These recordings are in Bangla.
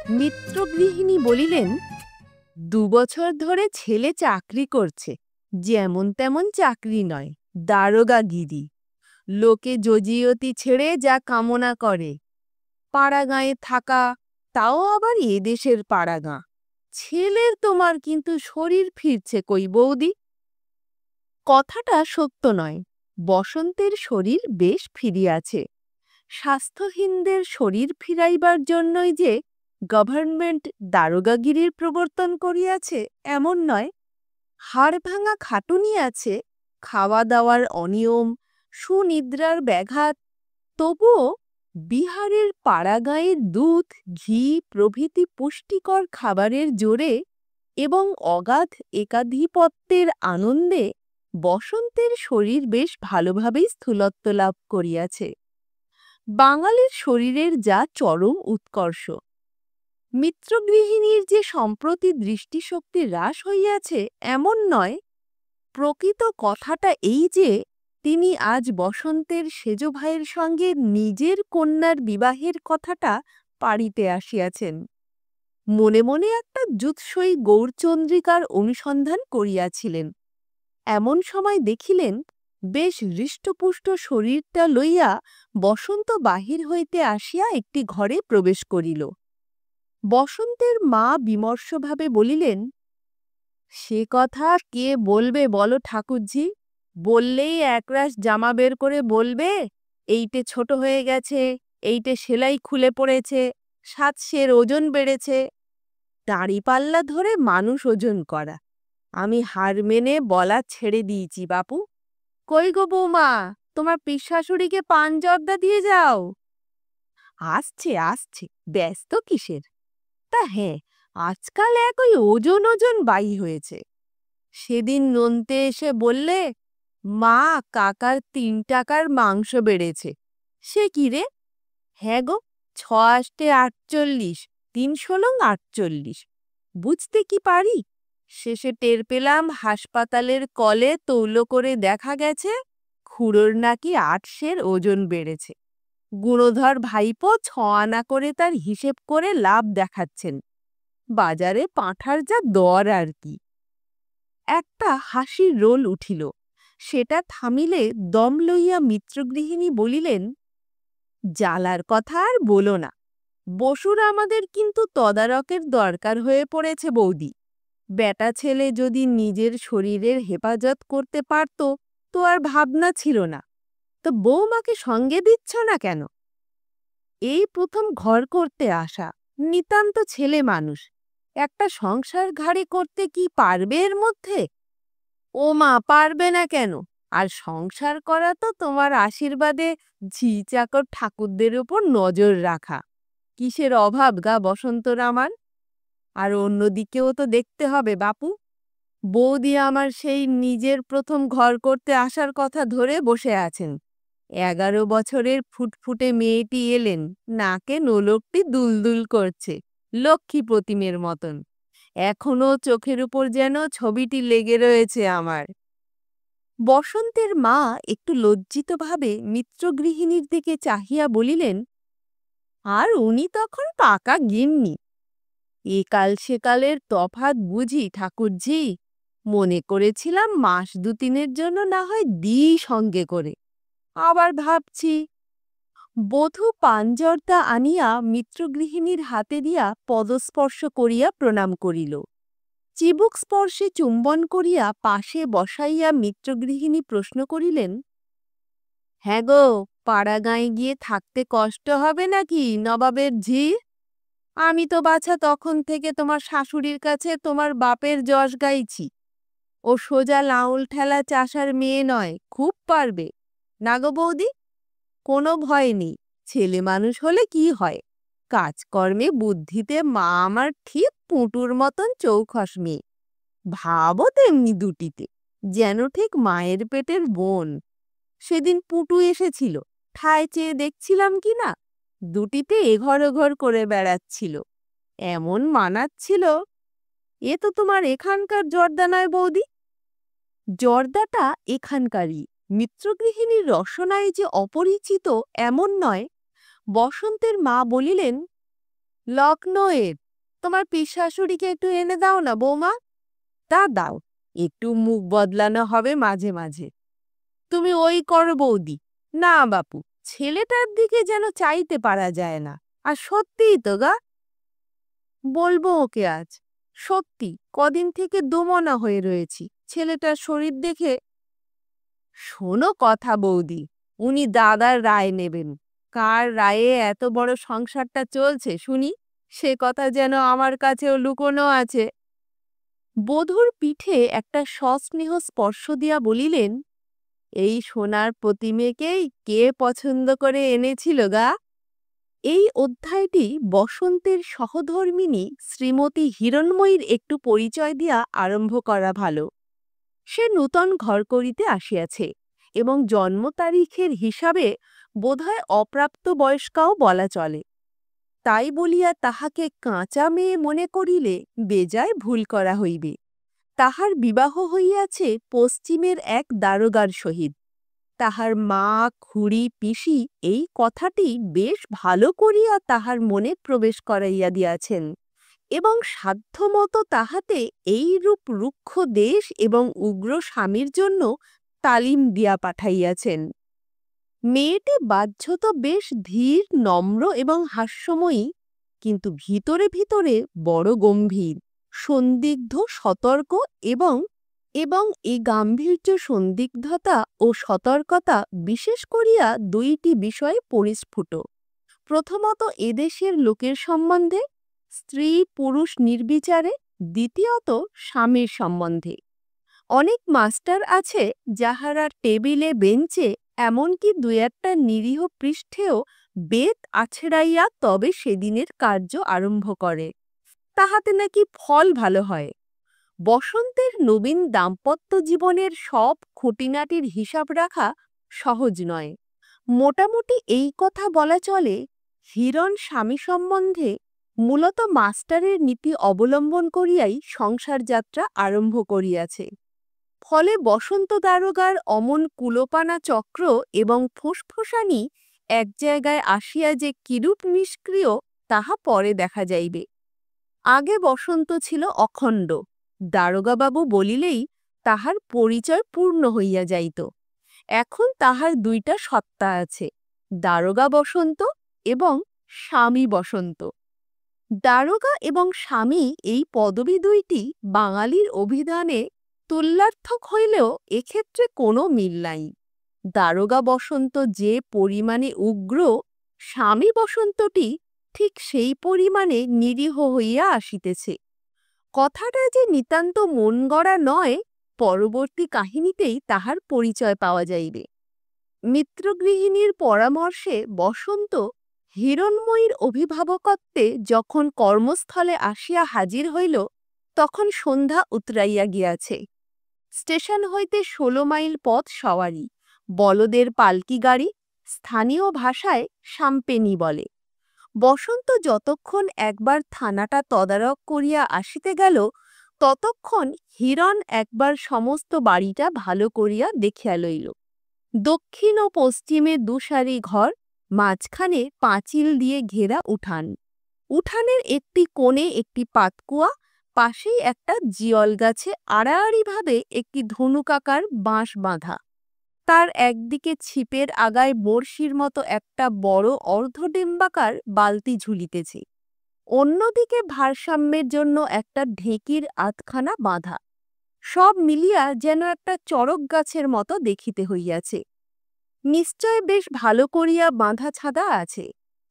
মিত্রগৃহিণী বলিলেন, ২ বছর ধরে ছেলে চাকরি করছে, যেমন তেমন চাকরি নয়, দারোগাগিরি। লোকে জজিয়তি ছেড়ে যা কামনা করে, পাড়াগাঁয়ে থাকা, তাও আবার এদেশের পাড়াগাঁ। ছেলের তোমার কিন্তু শরীর ফিরছে কই বৌদি? কথাটা সত্য নয়, বসন্তের শরীর বেশ ফিরিয়াছে। স্বাস্থ্যহীনদের শরীর ফিরাইবার জন্যই যে গভর্নমেন্ট দারোগাগিরির প্রবর্তন করিয়াছে এমন নয়। হাড় ভাঙা খাটুনি আছে, খাওয়া দাওয়ার অনিয়ম, সুনিদ্রার ব্যাঘাত, তবুও বিহারের পাড়াগাঁয়ের দুধ, ঘি প্রভৃতি পুষ্টিকর খাবারের জোরে এবং অগাধ একাধিপত্যের আনন্দে বসন্তের শরীর বেশ ভালোভাবেই স্থূলত্ব লাভ করিয়াছে। বাঙালির শরীরের যা চরম উৎকর্ষ। মিত্রগৃহিণীর যে সম্প্রতি দৃষ্টিশক্তি হ্রাস হইয়াছে এমন নয়, প্রকৃত কথাটা এই যে তিনি আজ বসন্তের সেজ ভাইয়ের সঙ্গে নিজের কন্যার বিবাহের কথাটা পাড়িতে আসিয়াছেন। মনে মনে একটা যুৎসই গৌরচন্দ্রিকার অনুসন্ধান করিয়াছিলেন। এমন সময় দেখিলেন, বেশ হৃষ্টপুষ্ট শরীরটা লইয়া বসন্ত বাহির হইতে আসিয়া একটি ঘরে প্রবেশ করিল। বসন্তের মা বিমর্ষভাবে বলিলেন, সে কথা কে বলবে বলো ঠাকুরঝি? বললেই একরাশ জামা বের করে বলবে, এইটে ছোট হয়ে গেছে, এইটে সেলাই খুলে পড়েছে, ৭ সের ওজন বেড়েছে। দাঁড়িপাল্লা ধরে মানুষ ওজন করা। আমি হার মেনে বলা ছেড়ে দিয়েছি বাপু। কই গো বৌমা, তোমার পিসশাশুড়িকে পান জর্দা দিয়ে যাও। আসছে আসছে, ব্যস্ত কিসের? তা হ্যাঁ, আজকাল এক ওই ওজন ওজন বাই হয়েছে। সেদিন নন্তে এসে বললে, মা কাকার ৩ টাকার মাংস বেড়েছে। সে কি রে? হ্যাঁ গো, ৬ ৮ ৩ ষোলং ৪৮। বুঝতে কি পারি? শেষে টের পেলাম হাসপাতালের কলে তৌল করে দেখা গেছে খুড়োর নাকি ৮ সের ওজন বেড়েছে। গুণধর ভাইপো ৬ আনা করে তার হিসেব করে লাভ দেখাচ্ছেন। বাজারে পাঁঠার যা দর আর কি। একটা হাসির রোল উঠিল, সেটা থামিলে দম লইয়া মিত্রগৃহিণী বলিলেন, জ্বালার কথা আর বলো না। বসুর আমাদের কিন্তু তদারকের দরকার হয়ে পড়েছে বৌদি। বেটা ছেলে যদি নিজের শরীরের হেফাজত করতে পারত তো আর ভাবনা ছিল না। তো বৌমাকে সঙ্গে দিচ্ছ না কেন? এই প্রথম ঘর করতে আসা, নিতান্ত ছেলে মানুষ, একটা সংসার ঘাড়ে করতে কি পারবে এর মধ্যে? ও মা, পারবে না কেন? আর সংসার করা তো তোমার আশীর্বাদে ঝি চাকর ঠাকুরদের উপর নজর রাখা। কিসের অভাব গা বসন্তর আমার? আর অন্যদিকেও তো দেখতে হবে বাপু। বৌদি আমার সেই নিজের প্রথম ঘর করতে আসার কথা ধরে বসে আছেন। ১১ বছরের ফুটফুটে মেয়েটি এলেন, নাকে নোলকটি দুলদুল করছে, লক্ষ্মী প্রতিমের মতন। এখনো চোখের উপর যেন ছবিটি লেগে রয়েছে আমার। বসন্তের মা একটু লজ্জিতভাবে মিত্রগৃহিণীর দিকে চাহিয়া বলিলেন, আর উনি তখন পাকা গিন্নি। একাল সেকালের তফাৎ বুঝি ঠাকুরঝি? মনে করেছিলাম মাস ২-৩-এর জন্য না হয় দিই সঙ্গে করে। আবার ভাবছি। বধূ পানজর্দা আনিয়া মিত্রগৃহিণীর হাতে দিয়া পদস্পর্শ করিয়া প্রণাম করিল। চিবুক স্পর্শে চুম্বন করিয়া পাশে বসাইয়া মিত্রগৃহিণী প্রশ্ন করিলেন, হ্যাঁ গো, পাড়াগাঁয়ে গিয়ে থাকতে কষ্ট হবে নাকি নবাবের ঝি? আমি তো বাছা তখন থেকে তোমার শাশুড়ির কাছে তোমার বাপের যশ গাইছি। ও সোজা লাউল ঠেলা চাষার মেয়ে নয়, খুব পারবে। না গো বৌদি, কোনো ভয় নেই। ছেলে মানুষ হলে কি হয়, কাজকর্মে বুদ্ধিতে মা আমার ঠিক পুঁটুর মতন চৌখস মেয়ে। ভাবও তেমনি দুটিতে, যেন ঠিক মায়ের পেটের বোন। সেদিন পুটু এসেছিল, ঠায় চেয়ে দেখছিলাম কি না, দুটিতে এঘর ওঘর করে বেড়াচ্ছিল, এমন মানাচ্ছিল। এ তো তোমার এখানকার জর্দা নয় বৌদি? জর্দাটা এখানকারই। মিত্রগৃহিণীর রসনায় যে অপরিচিত এমন নয়। বসন্তের মা বলিলেন, লক্ষ্ণৌয়ের। তোমার পিসশাশুড়িকে একটু এনে দাও না বৌমা। তা দাও, একটু মুখ বদলানো হবে মাঝে মাঝে। তুমি ওই করো বৌদি। না বাপু, ছেলেটার দিকে যেন চাইতে পারা যায় না। আর সত্যিই তো গা, বলবো ওকে আজ। সত্যি কদিন থেকে দোমনা হয়ে রয়েছি ছেলেটার শরীর দেখে। শোনো কথা বৌদি, উনি দাদার রায় নেবেন। কার রায়ে এত বড় সংসারটা চলছে শুনি, সে কথা যেন আমার কাছেও লুকোনো আছে। বধূর পিঠে একটা সস্নেহ স্পর্শ দিয়া বলিলেন, এই সোনার প্রতিমেকেই কে পছন্দ করে এনেছিল গা? এই অধ্যায়টি বসন্তের সহধর্মিণী শ্রীমতী হিরণময়ীর একটু পরিচয় দিয়া আরম্ভ করা ভালো। সে নূতন ঘর করিতে আসিয়াছে এবং জন্ম তারিখের হিসাবে বোধহয় অপ্রাপ্ত বয়স্কাও বলা চলে। তাই বলিয়া তাহাকে কাঁচা মেয়ে মনে করিলে বেজায় ভুল করা হইবে। তাহার বিবাহ হইয়াছে পশ্চিমের এক দারোগার সহিত। তাহার মা, খুড়ি, পিসি এই কথাটি বেশ ভালো করিয়া তাহার মনে প্রবেশ করাইয়া দিয়াছেন এবং সাধ্যমতো তাহাতে এইরূপ রুক্ষ দেশ এবং উগ্র স্বামীর জন্য তালিম দিয়া পাঠাইয়াছেন। মেয়েটি বাহ্যত বেশ ধীর, নম্র এবং হাস্যময়ী, কিন্তু ভিতরে ভিতরে বড় গম্ভীর, সন্দিগ্ধ, সতর্ক এবং এবং এই গাম্ভীর্য, সন্দিগ্ধতা ও সতর্কতা বিশেষ করিয়া দুইটি বিষয়ে পরিস্ফুট। প্রথমত এদেশের লোকের সম্বন্ধে, স্ত্রী পুরুষ নির্বিচারে। দ্বিতীয়ত স্বামীর সম্বন্ধে। অনেক মাস্টার আছে যাহারা টেবিলে, বেঞ্চে, এমনকি দুই একটা নিরীহ পৃষ্ঠেও বেত আছড়াইয়া তবে সেদিনের কার্য আরম্ভ করে, তাহাতে নাকি ফল ভালো হয়। বসন্তের নবীন দাম্পত্য জীবনের সব খুঁটিনাটির হিসাব রাখা সহজ নয়। মোটামুটি এই কথা বলা চলে, হিরণ স্বামী সম্বন্ধে মূলত মাস্টারের নীতি অবলম্বন করিয়াই সংসার যাত্রা আরম্ভ করিয়াছে। ফলে বসন্ত দারোগার অমন কুলোপানা চক্র এবং ফুসফুসানি এক জায়গায় আসিয়া যে কিরূপ নিষ্ক্রিয় তাহা পরে দেখা যাইবে। আগে বসন্ত ছিল অখণ্ড, দারোগাবাবু বলিলেই তাহার পরিচয় পূর্ণ হইয়া যাইত। এখন তাহার দুইটা সত্তা আছে, দারোগা বসন্ত এবং স্বামী বসন্ত। দারোগা এবং স্বামী এই পদবি দুইটি বাঙালির অভিধানে তুল্যার্থক হইলেও এক্ষেত্রে কোনো মিল নাই। দারোগা বসন্ত যে পরিমাণে উগ্র, স্বামী বসন্তটি ঠিক সেই পরিমাণে নিরীহ হইয়া আসিতেছে। কথাটা যে নিতান্ত মন গড়া নয়, পরবর্তী কাহিনীতেই তাহার পরিচয় পাওয়া যাইবে। মিত্রগৃহিণীর পরামর্শে বসন্ত হিরণময়ীর অভিভাবকত্বে যখন কর্মস্থলে আসিয়া হাজির হইল, তখন সন্ধ্যা উতরাইয়া গিয়াছে। স্টেশন হইতে 16 মাইল পথ সওয়ারি, বলদের পালকি গাড়ি, স্থানীয় ভাষায় সাম্পেনি বলে। বসন্ত যতক্ষণ একবার থানাটা তদারক করিয়া আসিতে গেল, ততক্ষণ হিরণ একবার সমস্ত বাড়িটা ভালো করিয়া দেখিয়া লইল। দক্ষিণ ও পশ্চিমে দুসারি ঘর, মাঝখানে পাঁচিল দিয়ে ঘেরা উঠান। উঠানের একটি কোণে একটি পাতকুয়া, পাশেই একটা জিয়ল গাছে আড়াআড়িভাবে একটি ধনুকাকার বাঁশ বাঁধা। তার একদিকে ছিপের আগায় বড়শির মতো একটা বড় অর্ধডিম্বাকার বালতি ঝুলিতেছে, অন্যদিকে ভারসাম্যের জন্য একটা ঢেঁকির আধখানা বাঁধা। সব মিলিয়া যেন একটা চড়ক গাছের মতো দেখিতে হইয়াছে। নিশ্চয় বেশ ভালো করিয়া বাঁধা ছাদা আছে,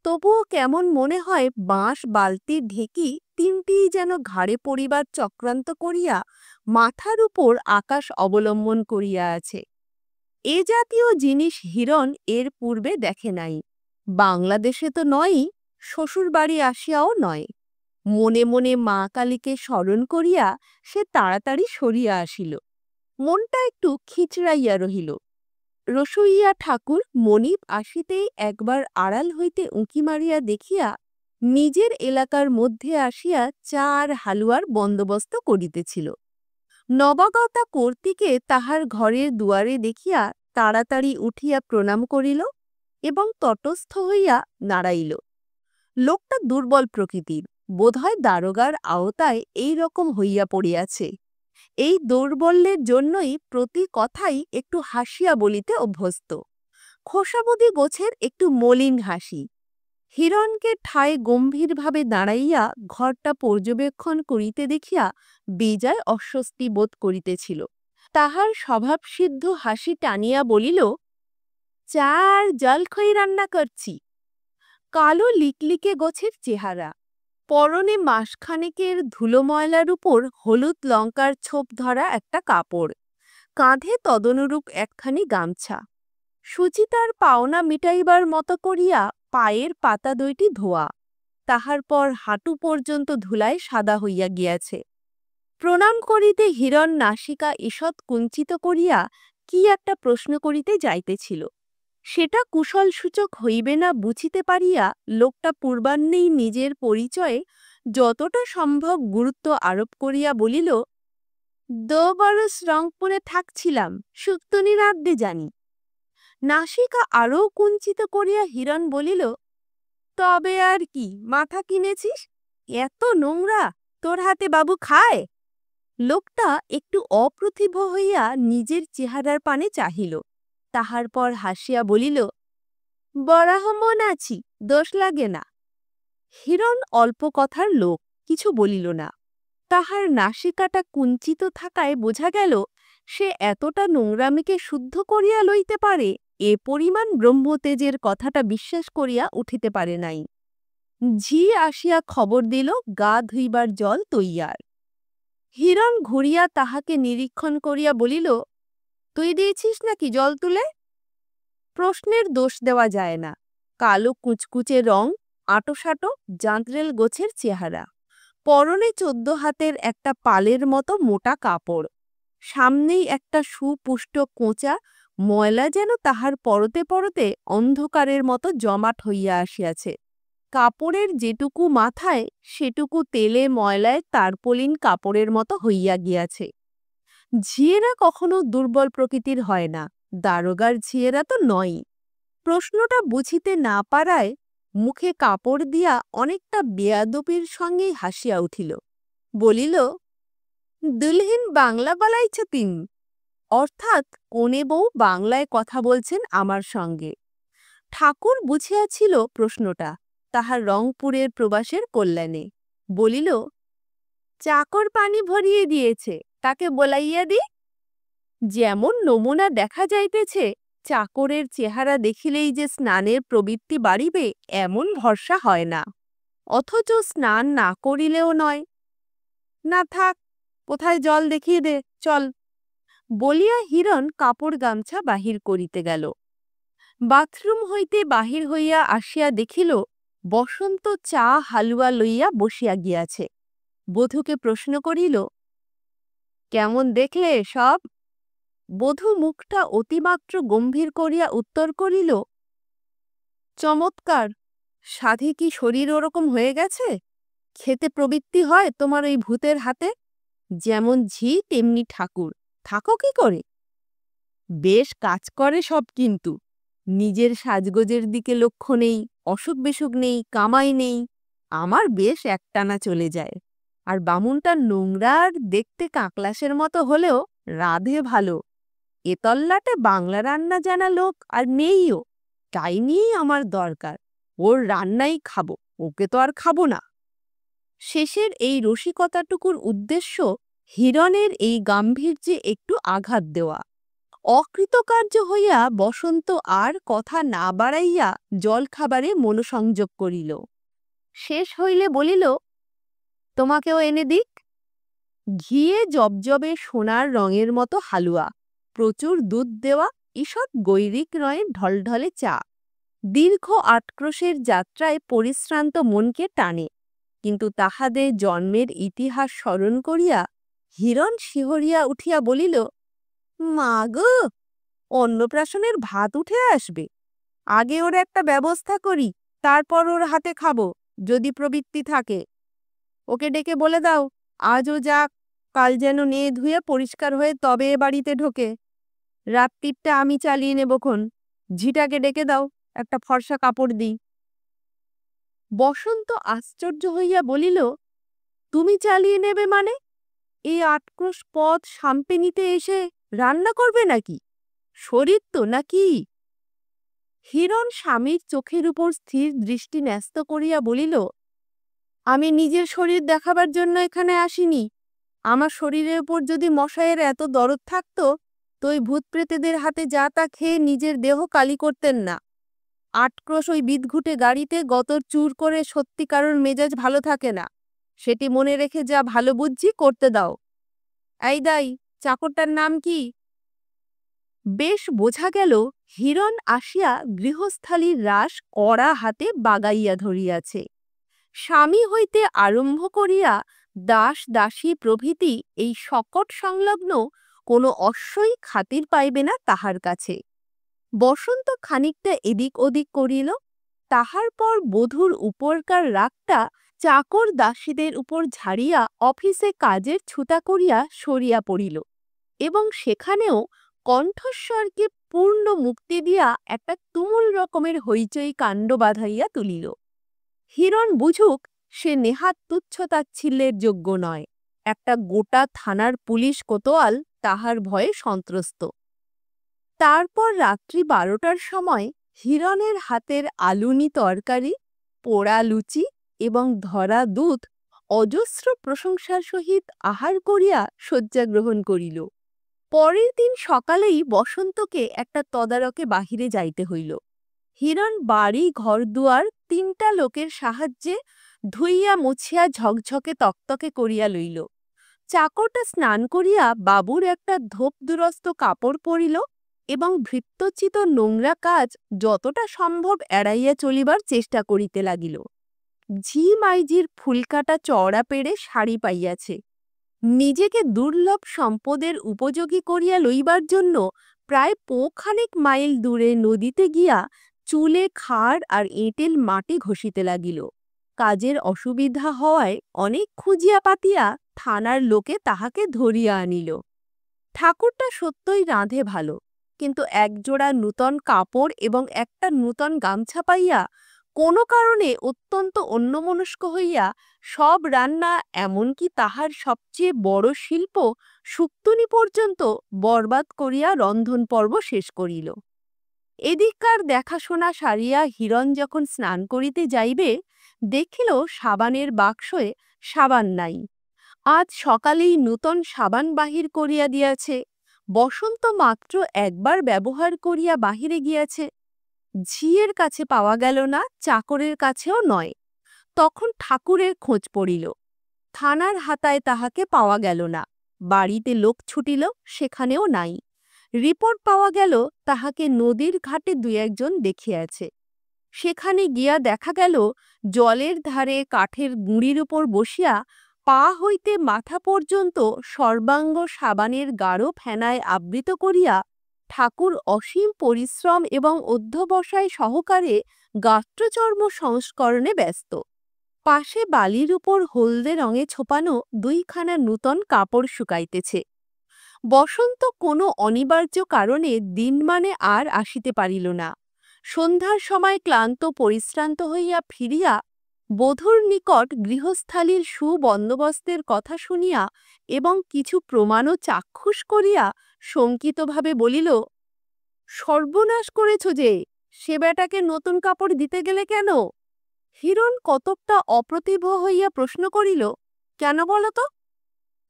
তবুও কেমন মনে হয় বাঁশ, বালতি, ঢেঁকি তিনটিই যেন ঘাড়ে পড়িবার চক্রান্ত করিয়া মাথার উপর আকাশ অবলম্বন করিয়া আছে। এ জাতীয় জিনিস হিরণ এর পূর্বে দেখে নাই। বাংলাদেশে তো নয়ই, শ্বশুরবাড়ি আসিয়াও নয়। মনে মনে মা কালীকে স্মরণ করিয়া সে তাড়াতাড়ি সরিয়া আসিল। মনটা একটু খিচড়াইয়া রহিল। রসইয়া ঠাকুর মনিব আসিতেই একবার আড়াল হইতে উঁকি মারিয়া দেখিয়া নিজের এলাকার মধ্যে আসিয়া চা আর হালুয়ার বন্দোবস্ত করিতেছিল। নবাগতা কর্ত্রীকে তাহার ঘরের দুয়ারে দেখিয়া তাড়াতাড়ি উঠিয়া প্রণাম করিল এবং তটস্থ হইয়া নাড়াইল। লোকটা দুর্বল প্রকৃতির, বোধহয় দারোগার আওতায় এই রকম হইয়া পড়িয়াছে। এই দৌর্বল্যের জন্যই প্রতি কথাই একটু হাসিয়া বলিতে অভ্যস্ত। খোসাবতী গোছের একটু মলিন হাসি। হিরণকে ঠায় গম্ভীরভাবে দাঁড়াইয়া ঘরটা পর্যবেক্ষণ করিতে দেখিয়া বেজায় অস্বস্তি বোধ করিতেছিল। তাহার স্বভাবসিদ্ধ হাসি টানিয়া বলিল, চা আর জলখই রান্না করছি। কালো লিকলিকে গোছের চেহারা, পরনে মাসখানেকের ধুলো ময়লার উপর হলুদ লঙ্কার ছোপ ধরা একটা কাপড়, কাঁধে তদনুরূপ একখানি গামছা। সুচিতার পাওনা মিটাইবার মতো করিয়া পায়ের পাতা দুইটি ধোয়া, তাহার পর হাঁটু পর্যন্ত ধুলায় সাদা হইয়া গিয়াছে। প্রণাম করিতে হিরণ নাসিকা ঈষৎ কুঞ্চিত করিয়া কি একটা প্রশ্ন করিতে যাইতেছিল। সেটা কুশলসূচক হইবে না বুঝিতে পারিয়া লোকটা পূর্বাহ্নেই নিজের পরিচয়ে যতটা সম্ভব গুরুত্ব আরোপ করিয়া বলিল, 2 বরস রংপুরে থাকছিলাম, সুক্তনি রাধ্যে জানি। নাসিকা আরও কুঞ্চিত করিয়া হিরণ বলিল, তবে আর কি, মাথা কিনেছিস? এত নোংরা তোর হাতে বাবু খায়? লোকটা একটু অপ্রতিভ হইয়া নিজের চেহারার পানে চাহিল, তাহার পর হাসিয়া বলিল, বরাহ মন আছি, দোষ লাগে না। হিরণ অল্প কথার লোক, কিছু বলিল না। তাহার নাসিকাটা কুঞ্চিত থাকায় বোঝা গেল সে এতটা নোংরামিকে শুদ্ধ করিয়া লইতে পারে, এ পরিমাণ ব্রহ্মতেজের কথাটা বিশ্বাস করিয়া উঠিতে পারে নাই। ঝি আসিয়া খবর দিল গা ধুইবার জল তৈয়ার। হিরণ ঘুরিয়া তাহাকে নিরীক্ষণ করিয়া বলিল, তুই দিয়েছিস নাকি জল তুলে? প্রশ্নের দোষ দেওয়া যায় না। কালো কুচকুচে রং, আঁটোসাঁটো জাঁতরেল গোছের চেহারা, পরনে 14 হাতের একটা পালের মতো মোটা কাপড়, সামনেই একটা সুপুষ্ট কোঁচা, ময়লা যেন তাহার পরতে পরতে অন্ধকারের মতো জমাট হইয়া আসিয়াছে। কাপড়ের যেটুকু মাথায় সেটুকু তেলে ময়লায় তারপলিন কাপড়ের মতো হইয়া গিয়াছে। ঝিয়েরা কখনো দুর্বল প্রকৃতির হয় না, দারোগার ঝিয়েরা তো নয়ই। প্রশ্নটা বুঝিতে না পারায় মুখে কাপড় দিয়া অনেকটা বেয়াদবির সঙ্গেই হাসিয়া উঠিল। বলিল, দুলহিন বাংলা বলাইছ তিন, অর্থাৎ কনে বউ বাংলায় কথা বলছেন আমার সঙ্গে। ঠাকুর বুঝিয়াছিল প্রশ্নটা তাহার রংপুরের প্রবাসের কল্যাণে। বলিল, চাকর পানি ভরিয়ে দিয়েছে, তাকে বলাইয়া দি। যেমন নমুনা দেখা যাইতেছে, চাকরের চেহারা দেখিলেই যে স্নানের প্রবৃত্তি বাড়িবে এমন ভরসা হয় না, অথচ স্নান না করিলেও নয়। না থাক, কোথায় জল দেখিয়ে দে, চল। বলিয়া হিরণ কাপড় গামছা বাহির করিতে গেল। বাথরুম হইতে বাহির হইয়া আসিয়া দেখিল বসন্ত চা হালুয়া লইয়া বসিয়া গিয়াছে। বধূকে প্রশ্ন করিল, কেমন দেখলে সব? বধূ মুখটা অতিমাত্র গম্ভীর করিয়া উত্তর করিল, চমৎকার। সাধে কি শরীর ওরকম হয়ে গেছে? খেতে প্রবৃত্তি হয় তোমার ওই ভূতের হাতে? যেমন ঝি তেমনি ঠাকুর, থাকো কি করে? বেশ কাজ করে সব, কিন্তু নিজের সাজগোজের দিকে লক্ষ্য নেই, অসুখ বিসুখ নেই, কামাই নেই। আমার বেশ একটানা চলে যায়। আর বামুনটা নোংরা আর দেখতে কাকলাসের মতো হলেও রাঁধে ভালো। এ তল্লাটে বাংলা রান্না জানা লোক আর নেইও, তাই নিয়েই আমার দরকার। ওর রান্নাই খাবো, ওকে তো আর খাবো না। শেষের এই রসিকতাটুকুর উদ্দেশ্য হিরণের এই গাম্ভীর্যে একটু আঘাত দেওয়া। অকৃতকার্য হইয়া বসন্ত আর কথা না বাড়াইয়া জলখাবারে মনোসংযোগ করিল। শেষ হইলে বলিল, তোমাকেও এনে দিক। ঘিয়ে জবজবে সোনার রঙের মতো হালুয়া, প্রচুর দুধ দেওয়া, ঈষৎ গৈরিক রঙের ঢলঢলে চা। দীর্ঘ 8 ক্রোশের যাত্রায় পরিশ্রান্ত মনকে টানে, কিন্তু তাহাদের জন্মের ইতিহাস স্মরণ করিয়া হিরণ শিহরিয়া উঠিয়া বলিল, মা গো, অন্নপ্রাশনের ভাত উঠে আসবে। আগে ওর একটা ব্যবস্থা করি, তারপর ওর হাতে খাবো, যদি প্রবৃত্তি থাকে। ওকে ডেকে বলে দাও আজও যাক, কাল যেন নেয়ে ধুয়ে পরিষ্কার হয়ে তবে এ বাড়িতে ঢোকে। রাত্রিরটা আমি চালিয়ে নেবক্ষণ। ঝিটাকে ডেকে দাও, একটা ফর্সা কাপড় দিই। বসন্ত আশ্চর্য হইয়া বলিল, তুমি চালিয়ে নেবে মানে? এই ৮ ক্রোশ পথ সাম্পে নিতে এসে রান্না করবে নাকি? শরীর তো নাকি? হিরণ স্বামীর চোখের উপর স্থির দৃষ্টি ন্যস্ত করিয়া বলিল, আমি নিজের শরীর দেখাবার জন্য এখানে আসিনি। আমার শরীরের উপর যদি মশাইয়ের এত দরদ থাকত, তো ওই ভূতপ্রেতেদের হাতে যা তা খেয়ে নিজের দেহ কালি করতেন না। ৮ ক্রোশ ওই বিদঘুটে গাড়িতে গতর চুর করে সত্যি কারোর মেজাজ ভালো থাকে না। সেটি মনে রেখে যা ভালো বুঝছি করতে দাও। এই দাই, চাকরটার নাম কি? বেশ বোঝা গেল হিরণ আসিয়া গৃহস্থালীর রাস কড়া হাতে বাগাইয়া ধরিয়াছে। স্বামী হইতে আরম্ভ করিয়া দাস দাসী প্রভৃতি এই শকট সংলগ্ন কোনো অশ্বই খাতির পাইবে না তাহার কাছে। বসন্ত খানিকটা এদিক ওদিক করিল, তাহার পর বধূর উপরকার রাগটা চাকর দাসীদের উপর ঝাড়িয়া অফিসে কাজের ছুতা করিয়া সরিয়া পড়িল এবং সেখানেও কণ্ঠস্বরকে পূর্ণ মুক্তি দিয়া একটা তুমুল রকমের হইচই কাণ্ড বাঁধাইয়া তুলিল। হিরণ বুঝুক সে নেহাত তুচ্ছতাচ্ছিল্যের যোগ্য নয়, একটা গোটা থানার পুলিশ কোতোয়াল তাহার ভয়ে সন্ত্রস্ত। তারপর রাত্রি ১২টার সময় হিরণের হাতের আলুনি তরকারি, পোড়া লুচি এবং ধরা দুধ অজস্র প্রশংসার সহিত আহার করিয়া শয্যা গ্রহণ করিল। পরের দিন সকালেই বসন্তকে একটা তদারকে বাহিরে যাইতে হইল। হিরণ বাড়ি ঘরদুয়ার ৩টা লোকের সাহায্যে ধুইয়া মুছিয়া ঝকঝকে তকতকে করিয়া লইল। চাকরটা স্নান করিয়া বাবুর একটা ধোপ দুরস্ত কাপড় পরিল এবং ভৃত্যচিত নোংরা কাজ যতটা সম্ভব এড়াইয়া চলিবার চেষ্টা করিতে লাগিল। ঝি মাইজির ফুলকাটা চওড়া পেড়ে শাড়ি পাইয়াছে। নিজেকে দুর্লভ সম্পদের উপযোগী করিয়া লইবার জন্য প্রায় পোখানেক মাইল দূরে নদীতে গিয়া চুলে খাড় আর এঁটেল মাটি ঘষিতে লাগিল। কাজের অসুবিধা হওয়ায় অনেক খুঁজিয়া পাতিয়া থানার লোকে তাহাকে ধরিয়া আনিল। ঠাকুরটা সত্যই রাঁধে ভালো, কিন্তু একজোড়া নূতন কাপড় এবং একটা নূতন গামছা পাইয়া কোনো কারণে অত্যন্ত অন্যমনস্ক হইয়া সব রান্না, এমনকি তাহার সবচেয়ে বড় শিল্প শুক্তুনি পর্যন্ত বরবাদ করিয়া রন্ধন পর্ব শেষ করিল। এদিককার দেখাশোনা সারিয়া হিরণ যখন স্নান করিতে যাইবে, দেখিল সাবানের বাক্সে সাবান নাই। আজ সকালেই নূতন সাবান বাহির করিয়া দিয়াছে। বসন্ত মাত্র একবার ব্যবহার করিয়া বাহিরে গিয়াছে। ঝিয়ের কাছে পাওয়া গেল না, চাকরের কাছেও নয়। তখন ঠাকুরের খোঁজ পড়িল। থানার হাতায় তাহাকে পাওয়া গেল না। বাড়িতে লোক ছুটিল, সেখানেও নাই। রিপোর্ট পাওয়া গেল তাহাকে নদীর ঘাটে ২-১ জন দেখিয়াছে। সেখানে গিয়া দেখা গেল জলের ধারে কাঠের গুঁড়ির উপর বসিয়া পা হইতে মাথা পর্যন্ত সর্বাঙ্গ সাবানের গাঢ় ফেনায় আবৃত করিয়া ঠাকুর অসীম পরিশ্রম এবং অধ্যবসায় সহকারে গাত্রচর্ম সংস্করণে ব্যস্ত। পাশে বালির উপর হলদে রঙে ছোপানো ২খানা নূতন কাপড় শুকাইতেছে। বসন্ত কোনো অনিবার্য কারণে দিনমানে আর আসিতে পারিল না। সন্ধ্যার সময় ক্লান্ত পরিশ্রান্ত হইয়া ফিরিয়া বধূর নিকট গৃহস্থালীর সুবন্দোবস্তের কথা শুনিয়া এবং কিছু প্রমাণও চাক্ষুষ করিয়া শঙ্কিতভাবে বলিল, সর্বনাশ করেছ যে, সে বেটাকে নতুন কাপড় দিতে গেলে কেন? হিরণ কতকটা অপ্রতিভ হইয়া প্রশ্ন করিল, কেন বলো তো?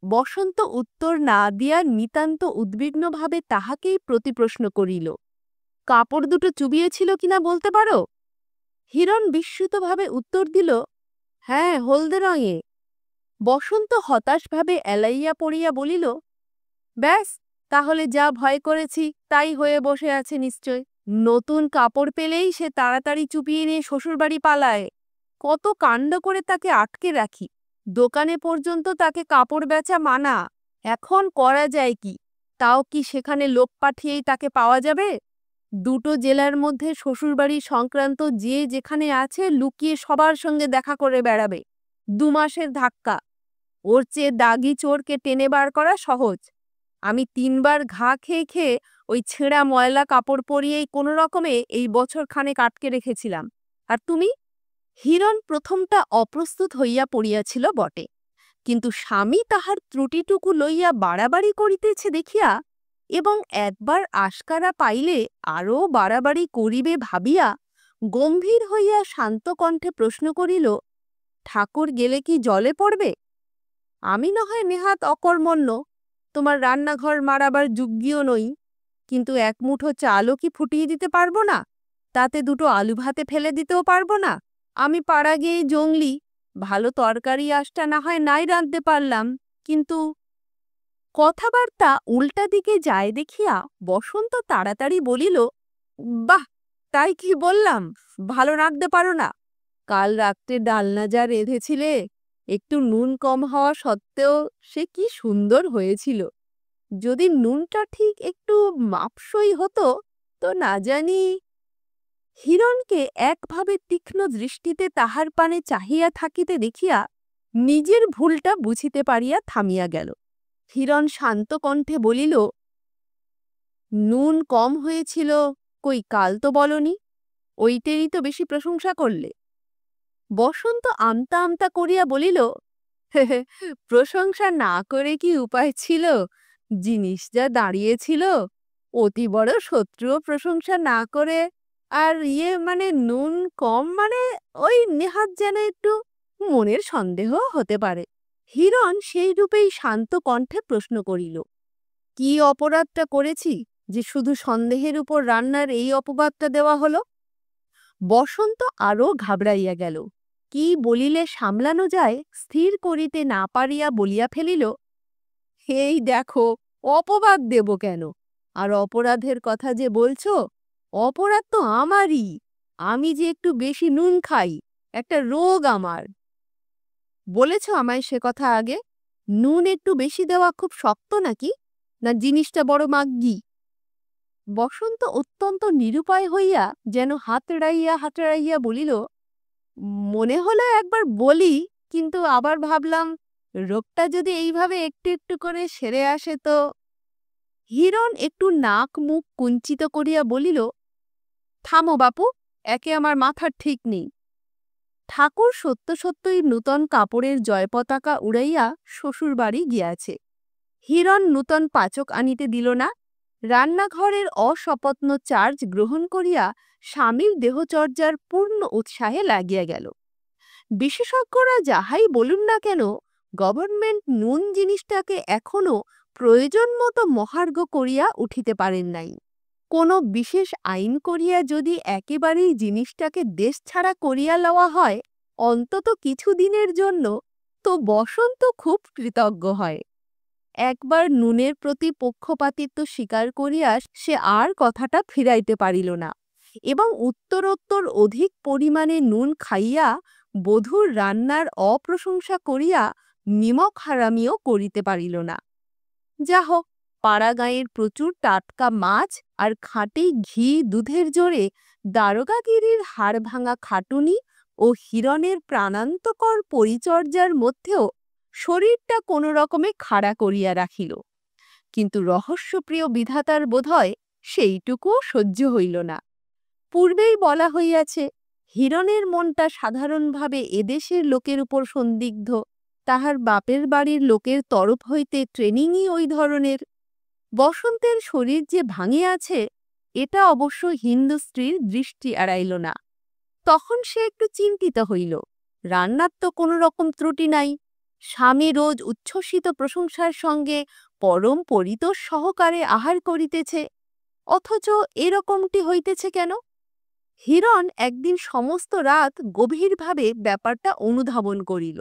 বসন্ত উত্তর না দিয়া নিতান্ত উদ্বিগ্নভাবে তাহাকেই প্রতিপ্রশ্ন করিল, কাপড় দুটো চুবিয়েছিল কিনা বলতে পারো? হিরণ বিস্মিতভাবে উত্তর দিল, হ্যাঁ, হলদে রঙে। বসন্ত হতাশভাবে এলাইয়া পড়িয়া বলিল, ব্যাস, তাহলে যা ভয় করেছি তাই হয়ে বসে আছে নিশ্চয়। নতুন কাপড় পেলেই সে তাড়াতাড়ি চুপিয়ে নিয়ে শ্বশুরবাড়ি পালায়। কত কাণ্ড করে তাকে আটকে রাখি, দোকানে পর্যন্ত তাকে কাপড় বেচা মানা। এখন করা যায় কি? তাও কি সেখানে লোক পাঠিয়েই তাকে পাওয়া যাবে? ২টো জেলার মধ্যে শ্বশুরবাড়ি সংক্রান্ত যে যেখানে আছে লুকিয়ে সবার সঙ্গে দেখা করে বেড়াবে। ২ মাসের ধাক্কা। ওর চেয়ে দাগি চোরকে টেনে বার করা সহজ। আমি ৩বার ঘা খেয়ে খেয়ে ওই ছেঁড়া ময়লা কাপড় পরিয়েই কোনো রকমে এই বছর খানেক আটকে রেখেছিলাম। আর তুমি হিরণ প্রথমটা অপ্রস্তুত হইয়া পড়িয়াছিল বটে, কিন্তু স্বামী তাহার ত্রুটিটুকু লইয়া বাড়াবাড়ি করিতেছে দেখিয়া এবং একবার আশকারা পাইলে আরও বাড়াবাড়ি করিবে ভাবিয়া গম্ভীর হইয়া শান্ত কণ্ঠে প্রশ্ন করিল, ঠাকুর গেলে কি জলে পড়বে? আমি নয় নেহাত অকর্মণ্য, তোমার রান্নাঘর মারাবার যোগ্যও নই, কিন্তু এক মুঠো চালও কি ফুটিয়ে দিতে পারবো না? তাতে দুটো আলু ভাতে ফেলে দিতেও পারবো না? আমি পাড়া গিয়ে জংলি, ভালো তরকারি আশটা না হয় নাই রাঁধতে পারলাম, কিন্তু কথাবার্তা উল্টা দিকে যায় দেখিয়া বসন্ত তাড়াতাড়ি বলিল, বাহ, তাই কি বললাম, ভালো রাঁধতে পারো না? কাল রাত্রে ডালনা যা রেঁধেছিলে, একটু নুন কম হওয়া সত্ত্বেও সে কি সুন্দর হয়েছিল। যদি নুনটা ঠিক একটু মাপসই হতো তো না জানি। হিরণকে একভাবে তীক্ষ্ণ দৃষ্টিতে তাহার পানে চাহিয়া থাকিতে দেখিয়া নিজের ভুলটা বুঝিতে পারিয়া থামিয়া গেল। হিরণ শান্ত কণ্ঠে বলিল, নুন কম হয়েছিল কই, কাল তো বলনি, ওইটেরই তো বেশি প্রশংসা করলে। বসন্ত আমতা আমতা করিয়া বলিল, প্রশংসা না করে কি উপায় ছিল? জিনিস যা দাঁড়িয়েছিল, অতি বড় শত্রুও প্রশংসা না করে, আর মানে নুন কম মানে ওই নেহাত যেন একটু মনের সন্দেহ হতে পারে। হিরণ সেই রূপেই শান্ত কণ্ঠে প্রশ্ন করিল, কি অপরাধটা করেছি যে শুধু সন্দেহের উপর রান্নার এই অপবাদটা দেওয়া হলো? বসন্ত আরও ঘাবড়াইয়া গেল। কি বলিলে সামলানো যায় স্থির করিতে না পারিয়া বলিয়া ফেলিল, এই দেখো, অপবাদ দেব কেন? আর অপরাধের কথা যে বলছ, অপরাধ তো আমারই। আমি যে একটু বেশি নুন খাই, একটা রোগ আমার। বলেছ আমায় সে কথা আগে? নুন একটু বেশি দেওয়া খুব শক্ত নাকি, না জিনিসটা বড় মাগ্গি? বসন্ত অত্যন্ত নিরুপায় হইয়া যেন হাতড়াইয়া বলিল, মনে হলো একবার বলি, কিন্তু আবার ভাবলাম রোগটা যদি এইভাবে একটু একটু করে সেরে আসে তো। হিরণ একটু নাক মুখ কুঞ্চিত করিয়া বলিল, থামো বাপু, একে আমার মাথার ঠিক নেই। ঠাকুর সত্য সত্যই নূতন কাপড়ের জয় পতাকা উড়াইয়া শ্বশুর বাড়ি গিয়াছে। হিরণ নূতন পাচক আনিতে দিল না। রান্নাঘরের অসপত্ন চার্জ গ্রহণ করিয়া স্বামীর দেহচর্যার পূর্ণ উৎসাহে লাগিয়া গেল। বিশেষজ্ঞরা যাহাই বলুন না কেন, গভর্নমেন্ট নুন জিনিসটাকে এখনো প্রয়োজন মতো মহার্ঘ করিয়া উঠিতে পারেন নাই। কোনো বিশেষ আইন করিয়া যদি একেবারেই জিনিসটাকে দেশ ছাড়া করিয়া লওয়া হয় অন্তত কিছু দিনের জন্য, তো বসন্ত খুব কৃতজ্ঞ হয়। একবার নুনের প্রতি পক্ষপাতিত্ব স্বীকার করিয়া সে আর কথাটা ফিরাইতে পারিল না, এবং উত্তরোত্তর অধিক পরিমাণে নুন খাইয়া বধূর রান্নার অপ্রশংসা করিয়া নিমক হারামিও করিতে পারিল না। যা হোক, পাড়াগাঁয়ের প্রচুর টাটকা মাছ আর খাঁটি ঘি দুধের জোরে দারোগাগিরির হাড় ভাঙা খাটুনি ও হিরণের প্রাণান্তকর পরিচর্যার মধ্যেও শরীরটা কোনো রকমে খাড়া করিয়া রাখিল। কিন্তু রহস্যপ্রিয় বিধাতার বোধহয় সেইটুকুও সহ্য হইল না। পূর্বেই বলা হইয়াছে, হিরণের মনটা সাধারণভাবে এদেশের লোকের উপর সন্দিগ্ধ। তাহার বাপের বাড়ির লোকের তরফ হইতে ট্রেনিংই ওই ধরনের। বসন্তের শরীর যে ভাঙিয়াছে, এটা অবশ্য হিন্দু স্ত্রীর দৃষ্টি এড়াইল না। তখন সে একটু চিন্তিত হইল। রান্নার তো কোনো রকম ত্রুটি নাই। স্বামী রোজ উচ্ছ্বসিত প্রশংসার সঙ্গে পরম পরিতোষ সহকারে আহার করিতেছে, অথচ এরকমটি হইতেছে কেন? হিরণ একদিন সমস্ত রাত গভীরভাবে ব্যাপারটা অনুধাবন করিল।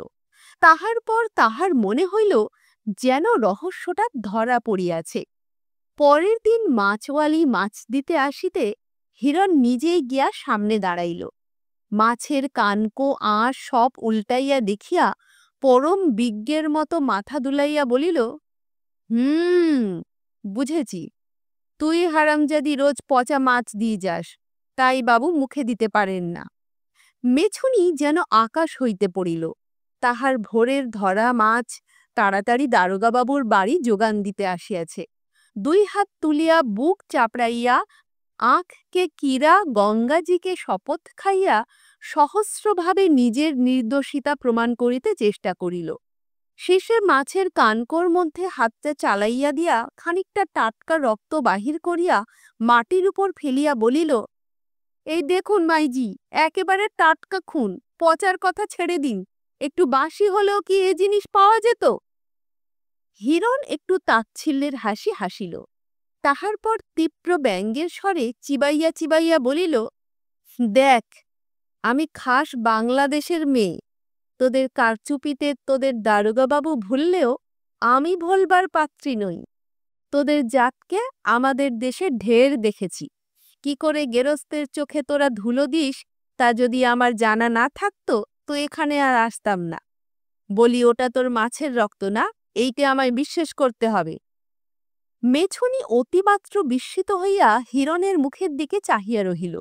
তাহার পর তাহার মনে হইল যেন রহস্যটা ধরা পড়িয়াছে। পরের দিন মাছওয়ালি মাছ দিতে আসিতে হিরণ নিজেই গিয়া সামনে দাঁড়াইল। মাছের কানকো আঁশ সব উল্টাইয়া দেখিয়া পরম বিজ্ঞের মতো মাথা দুলাইয়া বলিল, বুঝেছি, তুই হারামজাদি রোজ পচা মাছ দিয়ে যাস, তাই বাবু মুখে দিতে পারেন না। মেছুনি যেন আকাশ হইতে পড়িল। তাহার ভোরের ধরা মাছ তাড়াতাড়ি দারোগাবাবুর বাড়ি যোগান দিতে আসিয়াছে। দুই হাত তুলিয়া বুক চাপড়াইয়া আঁখকে কিরা গঙ্গাজিকে শপথ খাইয়া সহস্রভাবে নিজের নির্দোষিতা প্রমাণ করিতে চেষ্টা করিল। শেষে মাছের কানকোর মধ্যে হাতটা চালাইয়া দিয়া খানিকটা টাটকা রক্ত বাহির করিয়া মাটির উপর ফেলিয়া বলিল, এই দেখুন মাইজি, একেবারে টাটকা খুন, পচার কথা ছেড়ে দিন, একটু বাসি হলেও কি এ জিনিস পাওয়া যেত? হিরণ একটু তাচ্ছিল্যের হাসি হাসিল। তাহার পর তীব্র ব্যঙ্গের স্বরে চিবাইয়া চিবাইয়া বলিল, দেখ, আমি খাস বাংলাদেশের মেয়ে, তোদের কারচুপিতে তোদের দারোগাবাবু ভুললেও আমি ভোলবার পাত্রী নই। তোদের জাতকে আমাদের দেশে ঢের দেখেছি। কি করে গেরস্তের চোখে তোরা ধুলো দিস তা যদি আমার জানা না থাকতো তো এখানে আর আসতাম না। বলি, ওটা তোর মাছের রক্ত না, এইটা আমায় বিশ্বাস করতে হবে। মেছুনি অতিমাত্র বিস্মিত হইয়া হিরণের মুখের দিকে চাহিয়া রহিল।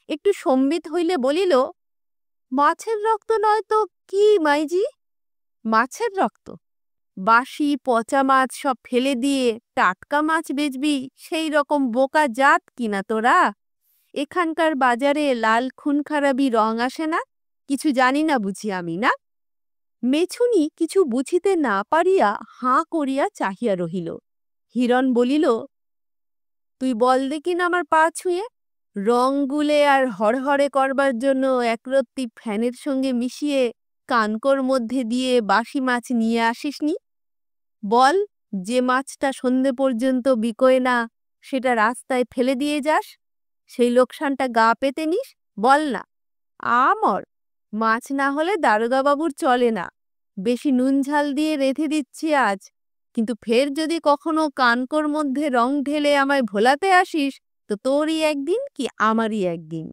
একটু সম্বিত হইলে বলিল, মাছের রক্ত নয় তো কি মাইজি? মাছের রক্ত? বাসি পচা মাছ সব ফেলে দিয়ে টাটকা মাছ বেচবি, সেই রকম বোকা জাত কিনা তোরা? এখানকার বাজারে লাল খুনখারাবি রং আসে না? কিছু জানি না বুঝি আমি, না? মেছুনি কিছু বুঝিতে না পারিয়া হাঁ করিয়া চাহিয়া রহিল। হিরণ বলিল, তুই বল দেখিন আমার পা ছুঁয়ে, রং গুলে আর হরহরে করবার জন্য একরত্তি ফ্যানের সঙ্গে মিশিয়ে কানকোর মধ্যে দিয়ে বাসি মাছ নিয়ে আসিসনি? বল, যে মাছটা সন্ধে পর্যন্ত বিকোয় না সেটা রাস্তায় ফেলে দিয়ে যাস, সেই লোকসানটা গা পেতে নিস? বল না। আমর মাছ না হলে দারোগাবাবুর চলে না। বেশি নুন ঝাল দিয়ে রেঁধে দিচ্ছি আজ, কিন্তু ফের যদি কখনো কানকোর মধ্যে রং ঢেলে আমায় ভোলাতে আসিস তো তোরই একদিন কি আমারই একদিন।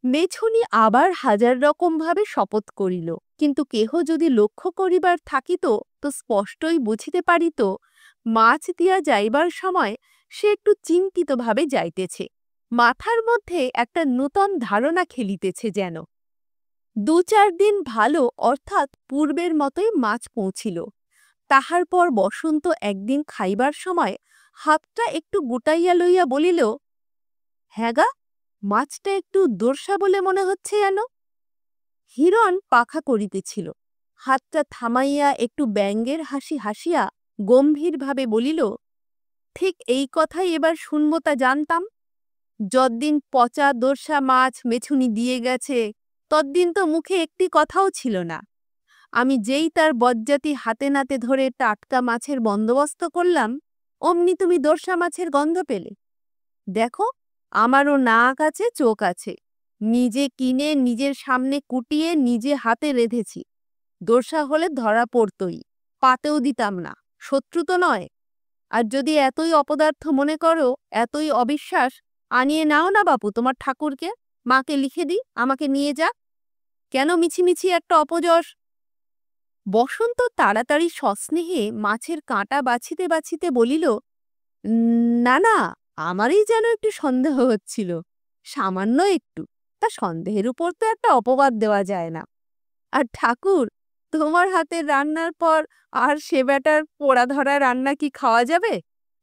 মেছুনি আবার হাজার রকম ভাবে শপথ করিল, কিন্তু কেহ যদি লক্ষ্য করিবার থাকিত তো স্পষ্টই বুঝিতে পারিত মাছ দিয়া যাইবার সময় সে একটু চিন্তিতভাবে যাইতেছে। মাথার মধ্যে একটা নূতন ধারণা খেলিতেছে যেন। ২-৪ দিন ভালো, অর্থাৎ পূর্বের মতোই মাছ পৌঁছিল। তাহার পর বসন্ত একদিন খাইবার সময় হাতটা একটু গুটাইয়া লইয়া বলিল, হ্যাঁ গা, মাছটা একটু দোরসা বলে মনে হচ্ছে যেন। হিরণ পাখা করিতেছিল। হাতটা থামাইয়া একটু ব্যঙ্গের হাসি হাসিয়া গম্ভীরভাবে বলিল, ঠিক এই কথাই এবার শুনব তা জানতাম। যদ্দিন পচা দোরসা মাছ মেছুনি দিয়ে গেছে তদ্দিন তো মুখে একটি কথাও ছিল না। আমি যেই তার বজ্জাতি হাতে নাতে ধরে টাটকা মাছের বন্দোবস্ত করলাম, অমনি তুমি দোরসা মাছের গন্ধ পেলে। দেখো, আমারও নাক আছে, চোখ আছে। নিজে কিনে নিজের সামনে কুটিয়ে নিজে হাতে রেঁধেছি। দোরসা হলে ধরা পড়তই, পাতেও দিতাম না, শত্রু তো নয়। আর যদি এতই অপদার্থ মনে করো, এতই অবিশ্বাস, আনিয়ে নাও না বাপু তোমার ঠাকুরকে, মাকে লিখে দিই আমাকে নিয়ে যা। কেন মিছিমিছি একটা অপযশ? বসন্ত তাড়াতাড়ি সস্নেহে মাছের কাঁটা বাছিতে বাছিতে বলিল, না না, আমারই যেন একটু সন্দেহ হচ্ছিল, সামান্য একটু। তা সন্দেহের উপর তো একটা অপবাদ দেওয়া যায় না। আর ঠাকুর, তোমার হাতের রান্নার পর আর সে বেটার পোড়া ধরা রান্না কি খাওয়া যাবে?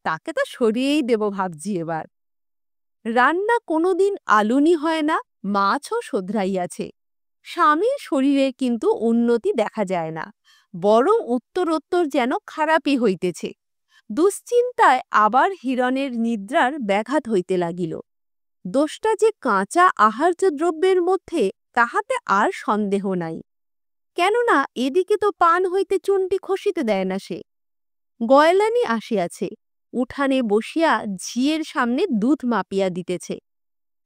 তাকে তো সরিয়েই দেব ভাবছি এবার। রান্না কোনোদিন আলুনি হয় না, মাছও শোধরাইয়াছে। স্বামীর শরীরে কিন্তু উন্নতি দেখা যায় না, বরং উত্তরোত্তর যেন খারাপই হইতেছে। দুশ্চিন্তায় আবার হিরণের নিদ্রার ব্যাঘাত হইতে লাগিল। দোষটা যে কাঁচা আহার্য দ্রব্যের মধ্যে তাহাতে আর সন্দেহ নাই, কেননা এদিকে তো পান হইতে চুনটি খসিতে দেয় না সে। গয়লানি আসিয়াছে, উঠানে বসিয়া ঝিয়ের সামনে দুধ মাপিয়া দিতেছে।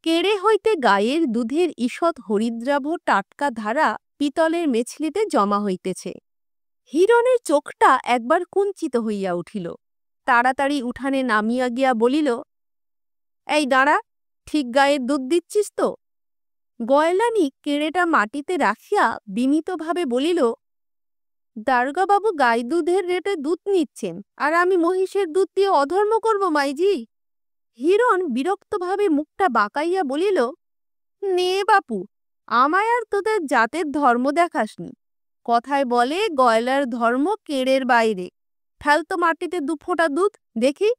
কেড়ে হইতে গায়ের দুধের ঈষৎ হরিদ্রাভ টাটকা ধারা পিতলের মেছলিতে জমা হইতেছে। হিরণের চোখটা একবার কুঞ্চিত হইয়া উঠিল। তাড়াতাড়ি উঠানে নামিয়া গিয়া বলিল, এই দাঁড়া, ঠিক গায়ের দুধ দিচ্ছিস তো? গয়লানি কেড়েটা মাটিতে রাখিয়া বিনীতভাবে বলিল, দারোগাবাবু গাই দুধের রেটে দুধ নিচ্ছেন, আর আমি মহিষের দুধ দিয়ে অধর্ম করব মাইজি? হিরণ বিরক্তভাবে মুখটা বাঁকাইয়া বলিল, নে বাপু, আমায় আর তোদের জাতের ধর্ম দেখাসনি। কথায় বলে গয়লার ধর্ম কেড়ের বাইরে। ফেলতো মাটিতে 2 ফোঁটা দুধ দেখি।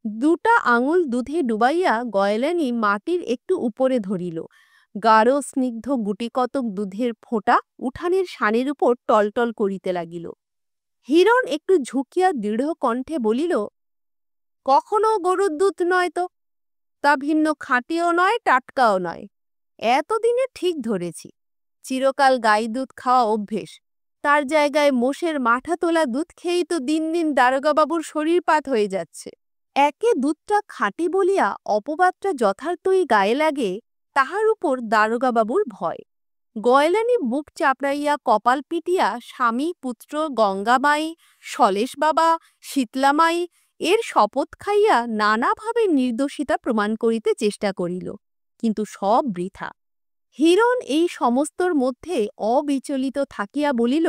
2টা আঙুল দুধে ডুবাইয়া গয়লানি মাটির একটু উপরে ধরিল, গাঢ় স্নিগ্ধ গুটিকতক দুধের ফোঁটা উঠানের শানের উপর টলটল করিতে লাগিল। হিরণ একটু ঝুঁকিয়া দৃঢ় কণ্ঠে বলিল, কখনো গরুর দুধ নয় তো, তা ভিন্ন খাঁটিও নয়, টাটকাও নয়। এতদিনে ঠিক ধরেছি, চিরকাল গাই দুধ খাওয়া অভ্যেস, তার জায়গায় মোষের মাঠা তোলা দুধ খেয়েই তো দিন দিন দারোগাবাবুর শরীরপাত হয়ে যাচ্ছে। একে দুধটা খাঁটি বলিয়া অপবাদটা যথার্থই গায়ে লাগে, তাহার উপর দারোগাবাবুর ভয়। গয়লানি বুক চাপড়াইয়া কপাল পিটিয়া স্বামী পুত্র গঙ্গামাই, সলেশ বাবা, শীতলামাই এর শপথ খাইয়া নানাভাবে নির্দোষিতা প্রমাণ করিতে চেষ্টা করিল, কিন্তু সব বৃথা। হিরণ এই সমস্তর মধ্যে অবিচলিত থাকিয়া বলিল,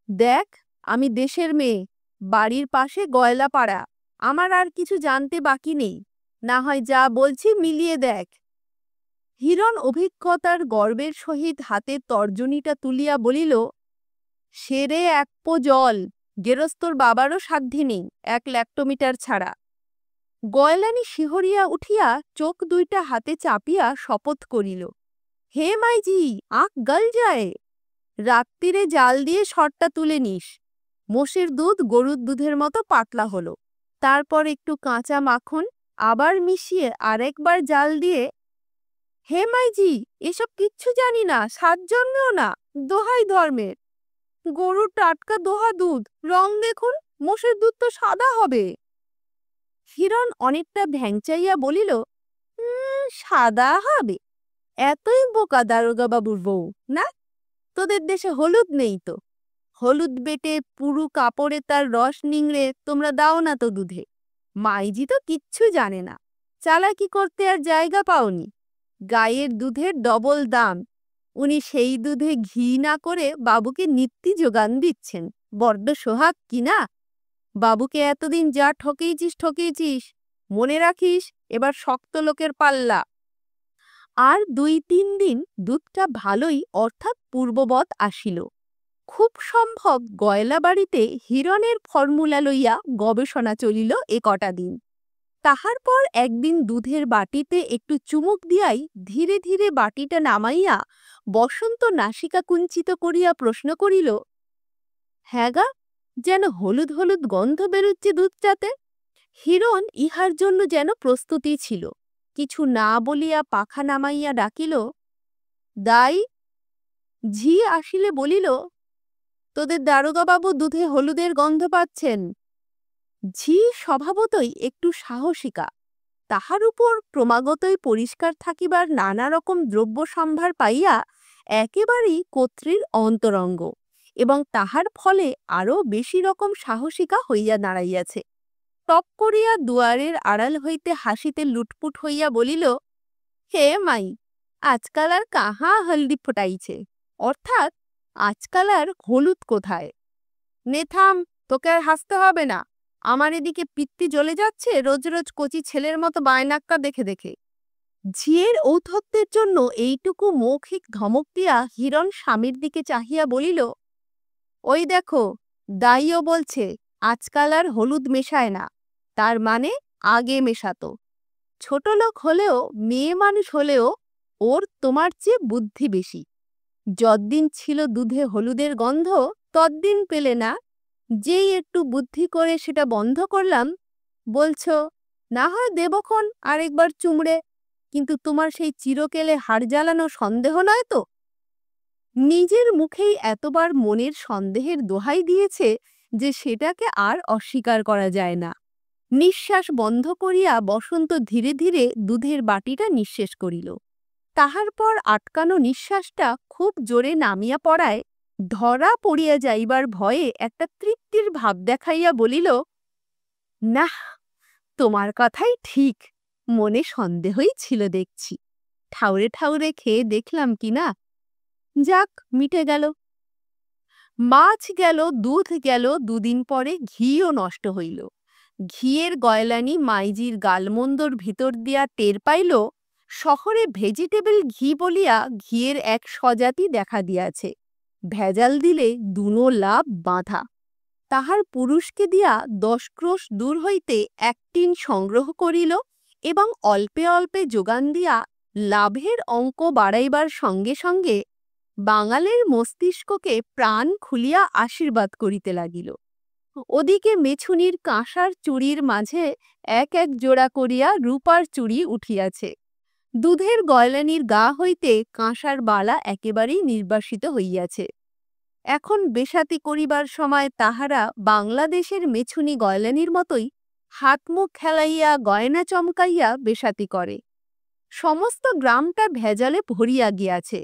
দেখ, আমি দেশের মেয়ে, বাড়ির পাশে গয়লাপাড়া, আমার আর কিছু জানতে বাকি নেই, না হয় যা বলছি মিলিয়ে দেখ। হিরণ অভিজ্ঞতার গর্বের সহিত হাতের তর্জনীটা তুলিয়া বলিল, সেরে এক পো জল, গেরস্তর বাবারও সাধ্যে নেই, 1 ল্যাক্টোমিটার ছাড়া। গয়লানি শিহরিয়া উঠিয়া চোখ দুইটা হাতে চাপিয়া শপথ করিল, হে মাইজি, আঁক গল যায়। রাত্রিরে জাল দিয়ে সরটা তুলে নিস। মোষের দুধ গরুর দুধের মতো পাতলা হলো, তারপর একটু কাঁচা মাখন আবার মিশিয়ে আরেকবার জাল দিয়ে। হে মাইজি, এসব কিচ্ছু জানি না, সাত জন্মেও না, দোহাই ধর্মের। গরুর টাটকা দোহা দুধ, রং দেখুন, মোষের দুধ তো সাদা হবে। হিরণ অনেকটা ভ্যাংচাইয়া বলিল, সাদা হবে? এতই বোকা দারোগাবাবুর বউ না? তোদের দেশে হলুদ নেই তো? হলুদ বেটে পুরু কাপড়ে তার রস নিংড়ে তোমরা দাও না তো দুধে। মাইজি তো কিচ্ছু জানে না, চালাকি করতে আর জায়গা পাওনি। গায়ের দুধের ডবল দাম, উনি সেই দুধে ঘি না করে বাবুকে নিত্যি যোগান দিচ্ছেন। বড্ড সোহাগ কিনা? বাবুকে এতদিন যা ঠকিয়েছিস, মনে রাখিস, এবার শক্ত লোকের পাল্লা। আর 2-3 দিন দুধটা ভালোই অর্থাৎ পূর্ববৎ আসিল। খুব সম্ভব গয়লা বাড়িতে হিরণের ফর্মুলা লইয়া গবেষণা চলিল কটা দিন। তাহার পর একদিন দুধের বাটিতে একটু চুমুক দিয়াই ধীরে ধীরে বাটিটা নামাইয়া বসন্ত নাসিকা কুঞ্চিত করিয়া প্রশ্ন করিল, হ্যাঁ গা, যেন হলুদ হলুদ গন্ধ বেরুচ্ছে দুধটাতে। হিরণ ইহার জন্য যেন প্রস্তুতি ছিল, কিছু না বলিয়া পাখা নামাইয়া ডাকিল, দাই। ঝি আসিলে বলিল, তোদের দারোগাবাবু দুধে হলুদের গন্ধ পাচ্ছেন। ঝি স্বভাবতই একটু সাহসিকা, তাহার উপর ক্রমাগতই পরিষ্কার থাকিবার নানা রকম দ্রব্য সম্ভার পাইয়া একেবারেই কর্ত্রীর অন্তরঙ্গ, এবং তাহার ফলে আরও বেশি রকম সাহসিকা হইয়া দাঁড়াইয়াছে। টপ করিয়া দুয়ারের আড়াল হইতে হাসিতে লুটপুট হইয়া বলিল, হে মাই, আজকাল আর কাহা হলদি ফোটাইছে, অর্থাৎ আজকাল আর হলুদ কোথায়? নে থাম, তোকে আর হাসতে হবে না, আমার এদিকে পিত্তি জ্বলে যাচ্ছে রোজ রোজ কচি ছেলের মতো বায়নাক্কা দেখে দেখে। ঝিয়ের ঔদ্ধত্যের জন্য এইটুকু মৌখিক ধমক দিয়া হিরণ স্বামীর দিকে চাহিয়া বলিল, ওই দেখো, দাইও বলছে আজকাল আর হলুদ মেশায় না, তার মানে আগে মেশাতো। ছোট লোক হলেও, মেয়ে মানুষ হলেও ওর তোমার চেয়ে বুদ্ধি বেশি। যদ্দিন ছিল দুধে হলুদের গন্ধ, তদ্দিন পেলে না, যেই একটু বুদ্ধি করে সেটা বন্ধ করলাম, বলছো না হয় দেবক্ষণ আরেকবার চুমড়ে, কিন্তু তোমার সেই চিরকেলে হাড় জ্বালানো সন্দেহ নয় তো? নিজের মুখেই এতবার মনের সন্দেহের দোহাই দিয়েছে যে সেটাকে আর অস্বীকার করা যায় না। নিঃশ্বাস বন্ধ করিয়া বসন্ত ধীরে ধীরে দুধের বাটিটা নিঃশেষ করিল। তাহার পর আটকানো নিঃশ্বাসটা খুব জোরে নামিয়া পড়ায় ধরা পড়িয়া যাইবার ভয়ে একটা তৃপ্তির ভাব দেখাইয়া বলিল, নাহ, তোমার কথাই ঠিক, মনে সন্দেহই ছিল দেখছি, ঠাউরে ঠাউরে খেয়ে দেখলাম কিনা, যাক মিটে গেল। মাছ গেল, দুধ গেল, 2 দিন পরে ঘিও নষ্ট হইল। ঘিয়ের গয়লানি মাইজির গালমন্দর ভিতর দিয়া টের পাইল, শহরে ভেজিটেবল ঘি বলিয়া ঘিয়ের এক স্বজাতি দেখা দিয়াছে, ভেজাল দিলে দুনো লাভ বাঁধা। তাহার পুরুষকে দিয়া 10 ক্রোশ দূর হইতে 1 টিন সংগ্রহ করিল এবং অল্পে অল্পে যোগান দিয়া লাভের অঙ্ক বাড়াইবার সঙ্গে সঙ্গে বাঙালের মস্তিষ্ককে প্রাণ খুলিয়া আশীর্বাদ করিতে লাগিল। ওদিকে মেছুনির কাঁসার চুড়ির মাঝে এক এক জোড়া করিয়া রূপার চুড়ি উঠিয়াছে। দুধের গয়লানির গা হইতে কাঁসার বালা একেবারেই নির্বাসিত হইয়াছে। এখন বেশাতি করিবার সময় তাহারা বাংলাদেশের মেছুনি গয়লানির মতোই হাতমুখ খেলাইয়া গয়না চমকাইয়া বেশাতি করে। সমস্ত গ্রামটা ভেজালে ভরিয়া গিয়াছে।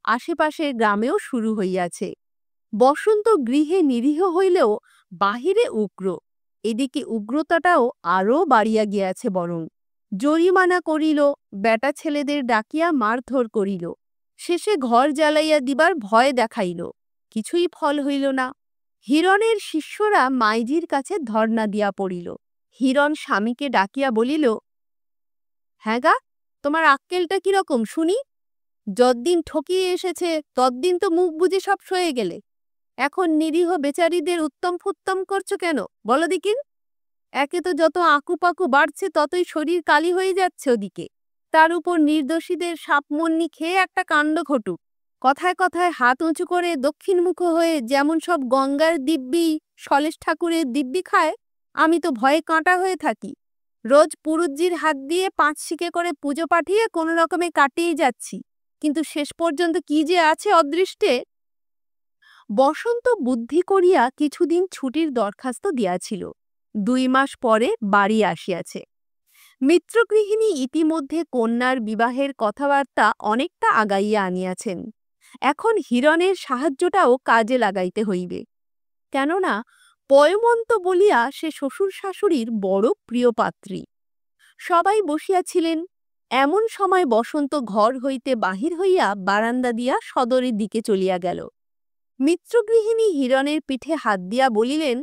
আশেপাশের গ্রামেও শুরু হইয়াছে। বসন্ত গৃহে নিরীহ হইলেও বাহিরে উগ্র। এদিকে উগ্রতাটাও আরও বাড়িয়া গিয়াছে বরং। জরিমানা করিল, বেটা ছেলেদের ডাকিয়া মারধর করিল, শেষে ঘর জ্বালাইয়া দিবার ভয় দেখাইল। কিছুই ফল হইল না। হিরণের শিষ্যরা মাইজির কাছে ধর্ণা দিয়া পড়িল। হিরণ স্বামীকে ডাকিয়া বলিল, হ্যাঁ গা, তোমার আক্কেলটা কিরকম শুনি? যদ্দিন ঠকিয়ে এসেছে তদ্দিন তো মুখ বুজে সব সয়ে গেলে, এখন নিরীহ বেচারীদের উত্তম ফুত্তম করছো কেন বলো দিকিন? একে তো যত আকুপাকু বাড়ছে ততই শরীর কালি হয়ে যাচ্ছে ওদিকে, তার উপর নির্দোষীদের সাপমন্নি খেয়ে একটা কাণ্ড ঘটুক। কথায় কথায় হাত উঁচু করে দক্ষিণমুখ হয়ে যেমন সব গঙ্গার দিব্যি সলেশ ঠাকুরের দিব্যি খায়, আমি তো ভয়ে কাঁটা হয়ে থাকি। রোজ পুরুজ্জির হাত দিয়ে 5 শিকে করে পুজো পাঠিয়ে কোনো রকমে কাটিয়ে যাচ্ছি, কিন্তু শেষ পর্যন্ত কি যে আছে অদৃষ্টে। বসন্ত বুদ্ধি করিয়া কিছুদিন ছুটির দরখাস্ত দিয়াছিল। 2 মাস পরে বাড়ি আসিয়াছে। মিত্রগৃহিণী ইতিমধ্যে কন্যার বিবাহের কথাবার্তা অনেকটা আগাইয়া আনিয়াছেন। এখন হিরণের সাহায্যটাও কাজে লাগাইতে হইবে, কেননা পয়মন্ত বলিয়া সে শ্বশুর শাশুড়ির বড় প্রিয় পাত্রী। সবাই বসিয়াছিলেন। এমন সময় বসন্ত ঘর হইতে বাহির হইয়া বারান্দা দিয়া সদরের দিকে চলিয়া গেল। মিত্রগৃহিণী হিরণের পিঠে হাত দিয়া বলিলেন,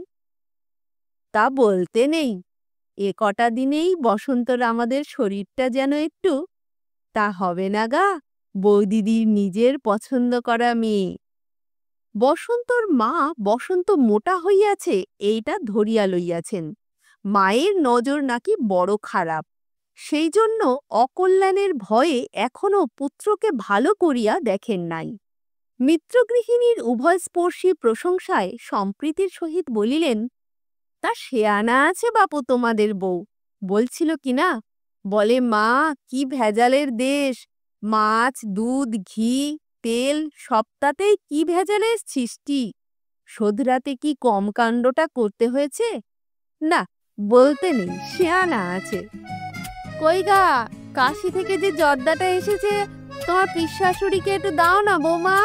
তা বলতে নেই, এ কটা দিনেই বসন্তর আমাদের শরীরটা যেন একটু, তা হবে না গা, বৌদিদির নিজের পছন্দ করা মেয়ে। বসন্তর মা বসন্ত মোটা হইয়াছে এইটা ধরিয়া লইয়াছেন। মায়ের নজর নাকি বড় খারাপ, সেই জন্য অকল্যাণের ভয়ে এখনো পুত্রকে ভালো করিয়া দেখেন নাই। মিত্রগৃহিণীর উভয়স্পর্শী প্রশংসায় সম্প্রীতির সহিত বলিলেন, তা শেয়ানা আছে বাপু তোমাদের বউ, বলছিল কিনা, বলে মা কি ভেজালের দেশ, মাছ দুধ ঘি তেল সবটাতেই কি ভেজালের সৃষ্টি, শোধরাতে কি কম কাণ্ডটা করতে হয়েছে? না, বলতে নেই, শেয়ানা আছে। কই গা, কাশি থেকে যে জর্দাটা এসেছে তোমার পিসশাশুড়িকে একটু দাও না বৌমা।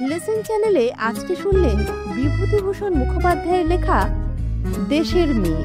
লেসন চ্যানেলে আজকে শুনলেন বিভূতিভূষণ মুখোপাধ্যায়ের লেখা দেশের মেয়ে।